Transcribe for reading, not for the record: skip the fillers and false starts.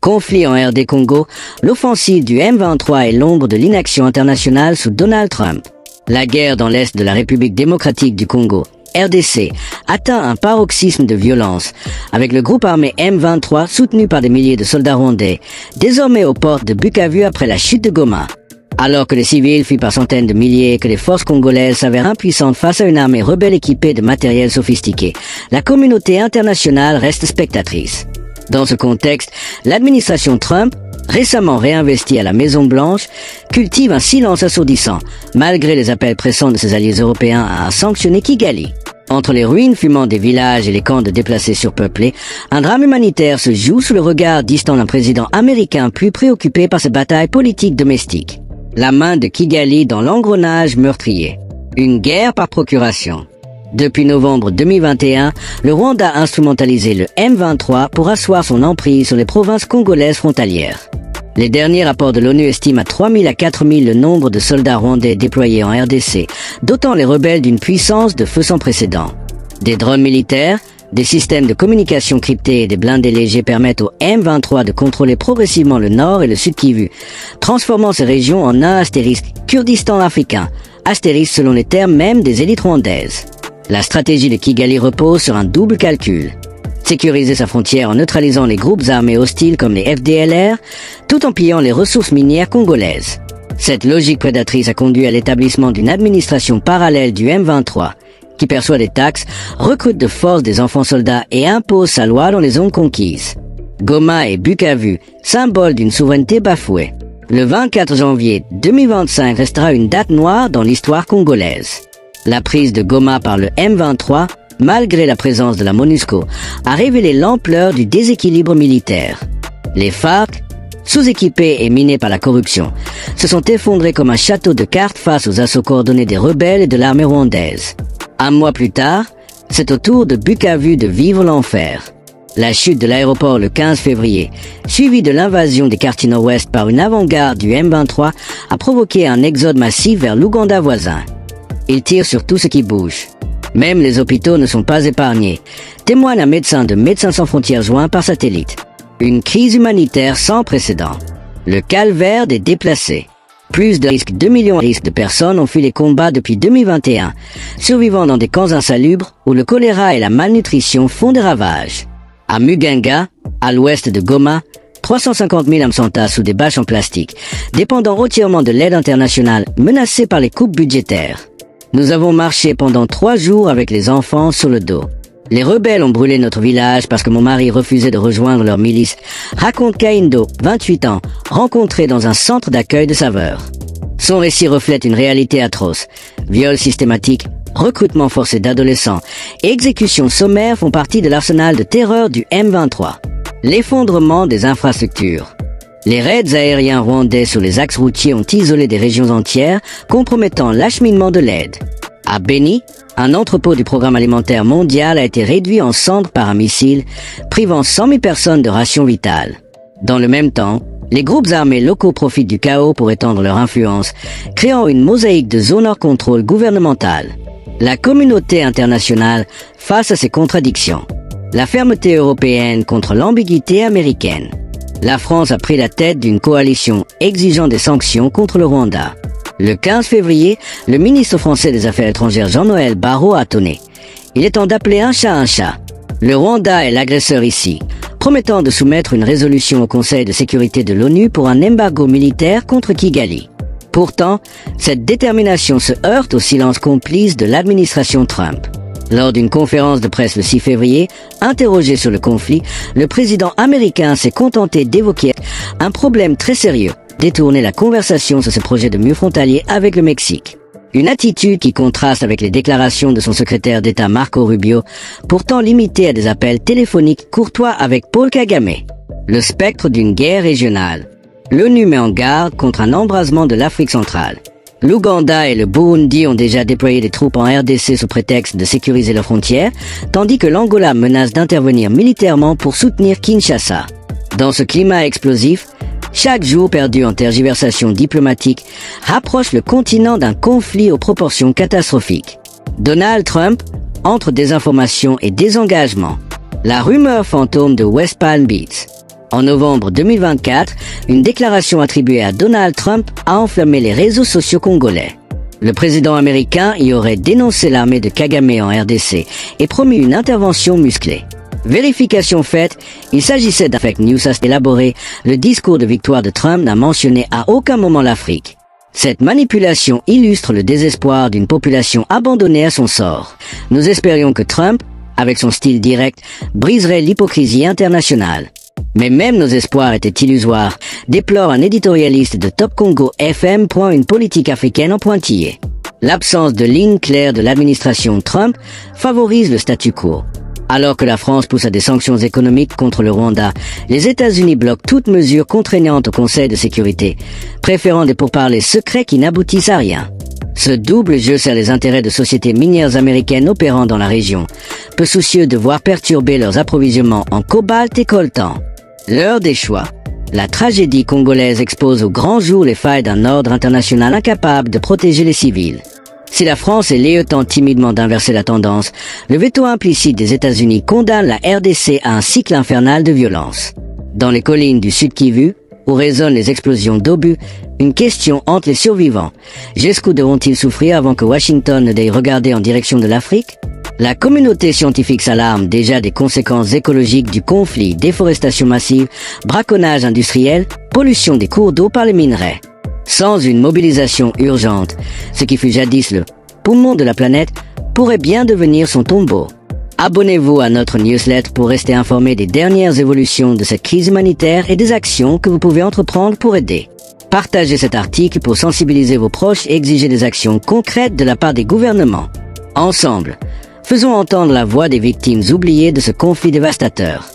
Conflit en RD Congo, l'offensive du M23 est l'ombre de l'inaction internationale sous Donald Trump. La guerre dans l'est de la République démocratique du Congo, RDC, atteint un paroxysme de violence, avec le groupe armé M23 soutenu par des milliers de soldats rwandais, désormais aux portes de Bukavu après la chute de Goma. Alors que les civils fuient par centaines de milliers et que les forces congolaises s'avèrent impuissantes face à une armée rebelle équipée de matériel sophistiqué, la communauté internationale reste spectatrice. Dans ce contexte, l'administration Trump, récemment réinvestie à la Maison-Blanche, cultive un silence assourdissant, malgré les appels pressants de ses alliés européens à sanctionner Kigali. Entre les ruines fumantes des villages et les camps de déplacés surpeuplés, un drame humanitaire se joue sous le regard distant d'un président américain plus préoccupé par ses batailles politiques domestiques. La main de Kigali dans l'engrenage meurtrier. Une guerre par procuration. Depuis novembre 2021, le Rwanda a instrumentalisé le M23 pour asseoir son emprise sur les provinces congolaises frontalières. Les derniers rapports de l'ONU estiment à 3 000 à 4 000 le nombre de soldats rwandais déployés en RDC, dotant les rebelles d'une puissance de feu sans précédent. Des drones militaires, des systèmes de communication cryptés et des blindés légers permettent au M23 de contrôler progressivement le nord et le sud Kivu, transformant ces régions en un astérisque Kurdistan africain, astérisque selon les termes même des élites rwandaises. La stratégie de Kigali repose sur un double calcul. Sécuriser sa frontière en neutralisant les groupes armés hostiles comme les FDLR, tout en pillant les ressources minières congolaises. Cette logique prédatrice a conduit à l'établissement d'une administration parallèle du M23, qui perçoit des taxes, recrute de force des enfants soldats et impose sa loi dans les zones conquises. Goma et Bukavu, symbole d'une souveraineté bafouée. Le 24 janvier 2025 restera une date noire dans l'histoire congolaise. La prise de Goma par le M23, malgré la présence de la MONUSCO, a révélé l'ampleur du déséquilibre militaire. Les FARC, sous-équipés et minés par la corruption, se sont effondrés comme un château de cartes face aux assauts coordonnés des rebelles et de l'armée rwandaise. Un mois plus tard, c'est au tour de Bukavu de vivre l'enfer. La chute de l'aéroport le 15 février, suivie de l'invasion des quartiers nord-ouest par une avant-garde du M23, a provoqué un exode massif vers l'Ouganda voisin. Ils tirent sur tout ce qui bouge. Même les hôpitaux ne sont pas épargnés, témoigne un médecin de Médecins sans frontières joint par satellite. Une crise humanitaire sans précédent. Le calvaire des déplacés. Plus de 2 millions de personnes ont fui les combats depuis 2021, survivant dans des camps insalubres où le choléra et la malnutrition font des ravages. À Mugenga, à l'ouest de Goma, 350 000 âmes s'entassent sous des bâches en plastique, dépendant entièrement de l'aide internationale, menacée par les coupes budgétaires. Nous avons marché pendant 3 jours avec les enfants sur le dos. Les rebelles ont brûlé notre village parce que mon mari refusait de rejoindre leur milice, raconte Kaindo, 28 ans, rencontré dans un centre d'accueil de Saveur. Son récit reflète une réalité atroce. Viols systématiques, recrutement forcé d'adolescents et exécutions sommaires font partie de l'arsenal de terreur du M23. L'effondrement des infrastructures. Les raids aériens rwandais sur les axes routiers ont isolé des régions entières, compromettant l'acheminement de l'aide. À Beni, un entrepôt du programme alimentaire mondial a été réduit en cendres par un missile, privant 100 000 personnes de rations vitales. Dans le même temps, les groupes armés locaux profitent du chaos pour étendre leur influence, créant une mosaïque de zones hors contrôle gouvernemental. La communauté internationale face à ces contradictions. La fermeté européenne contre l'ambiguïté américaine. La France a pris la tête d'une coalition exigeant des sanctions contre le Rwanda. Le 15 février, le ministre français des Affaires étrangères Jean-Noël Barrot a tonné. Il est temps d'appeler un chat un chat. Le Rwanda est l'agresseur ici, promettant de soumettre une résolution au Conseil de sécurité de l'ONU pour un embargo militaire contre Kigali. Pourtant, cette détermination se heurte au silence complice de l'administration Trump. Lors d'une conférence de presse le 6 février, interrogé sur le conflit, le président américain s'est contenté d'évoquer un problème très sérieux, détourner la conversation sur ses projets de mur frontalier avec le Mexique. Une attitude qui contraste avec les déclarations de son secrétaire d'État Marco Rubio, pourtant limité à des appels téléphoniques courtois avec Paul Kagame. Le spectre d'une guerre régionale. L'ONU met en garde contre un embrasement de l'Afrique centrale. L'Ouganda et le Burundi ont déjà déployé des troupes en RDC sous prétexte de sécuriser leurs frontières, tandis que l'Angola menace d'intervenir militairement pour soutenir Kinshasa. Dans ce climat explosif, chaque jour perdu en tergiversation diplomatique rapproche le continent d'un conflit aux proportions catastrophiques. Donald Trump entre désinformation et désengagement. La rumeur fantôme de West Palm Beach. En novembre 2024, une déclaration attribuée à Donald Trump a enflammé les réseaux sociaux congolais. Le président américain y aurait dénoncé l'armée de Kagame en RDC et promis une intervention musclée. Vérification faite, il s'agissait d'un fake news assez élaboré. Le discours de victoire de Trump n'a mentionné à aucun moment l'Afrique. Cette manipulation illustre le désespoir d'une population abandonnée à son sort. Nous espérions que Trump, avec son style direct, briserait l'hypocrisie internationale. Mais même nos espoirs étaient illusoires, déplore un éditorialiste de Top Congo FM. Une politique africaine en pointillé. L'absence de ligne claire de l'administration Trump favorise le statu quo. Alors que la France pousse à des sanctions économiques contre le Rwanda, les États-Unis bloquent toute mesure contraignante au Conseil de sécurité, préférant des pourparlers secrets qui n'aboutissent à rien. Ce double jeu sert les intérêts de sociétés minières américaines opérant dans la région, peu soucieux de voir perturber leurs approvisionnements en cobalt et coltan. L'heure des choix. La tragédie congolaise expose au grand jour les failles d'un ordre international incapable de protéger les civils. Si la France et l'UE tentent timidement d'inverser la tendance, le veto implicite des États-Unis condamne la RDC à un cycle infernal de violence. Dans les collines du Sud Kivu, où résonnent les explosions d'obus, une question hante les survivants. Jusqu'où devront-ils souffrir avant que Washington ne daigne regarder en direction de l'Afrique? La communauté scientifique s'alarme déjà des conséquences écologiques du conflit, déforestation massive, braconnage industriel, pollution des cours d'eau par les minerais. Sans une mobilisation urgente, ce qui fut jadis le poumon de la planète pourrait bien devenir son tombeau. Abonnez-vous à notre newsletter pour rester informé des dernières évolutions de cette crise humanitaire et des actions que vous pouvez entreprendre pour aider. Partagez cet article pour sensibiliser vos proches et exiger des actions concrètes de la part des gouvernements. Ensemble, faisons entendre la voix des victimes oubliées de ce conflit dévastateur.